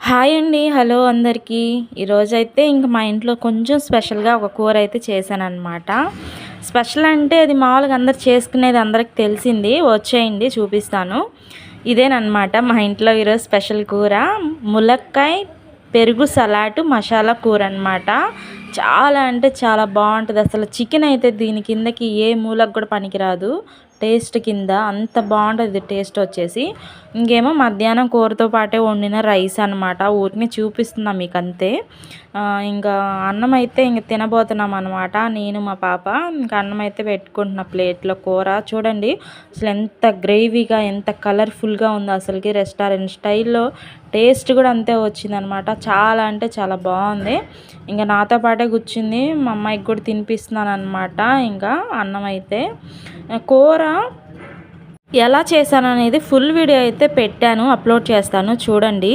Hi అండి. Hello అందరికీ. ఈరోజైతే ఇంక మా ఇంట్లో కొంచెం స్పెషల్‌గా ఒక కూర అయితే చేశాననమాట. స్పెషల్ అంటే అది మామూలుగా అందరూ చేసుకునేది అందరికి తెలిసింది. వచ్చేయండి చూపిస్తాను. ఇదేననమాట మా ఇంట్లో ఈరోజు స్పెషల్ కూర. ములక్కాయ పెరుగు సలాటు మసాలా కూర అనమాట. చాలా అంటే చాలా బావుంటది. అసలు చికెన్ అయితే దీని కిందకి ఏ మూలకు కూడా పనికిరాదు. టేస్ట్ కింద అంత బాగుంటుంది టేస్ట్ వచ్చేసి. ఇంకేమో మధ్యాహ్నం కూరతో పాటే వండిన రైస్ అనమాట. ఊరికనే చూపిస్తున్నా మీకు అంతే. ఇంకా అన్నం అయితే ఇంక తినబోతున్నాం అనమాట నేను మా పాప. ఇంకా అన్నం అయితే పెట్టుకుంటున్నా ప్లేట్లో. కూర చూడండి అసలు ఎంత గ్రేవీగా ఎంత కలర్ఫుల్గా ఉందో అసలుకి. రెస్టారెంట్ స్టైల్లో టేస్ట్ కూడా అంతే వచ్చిందనమాట. చాలా అంటే చాలా బాగుంది. ఇంకా నాతో పాటే కూర్చుంది. మా అమ్మాయికి కూడా తినిపిస్తున్నాను అనమాట. ఇంకా అన్నం అయితే కూర ఎలా చేశాను అనేది ఫుల్ వీడియో అయితే పెట్టాను, అప్లోడ్ చేస్తాను చూడండి.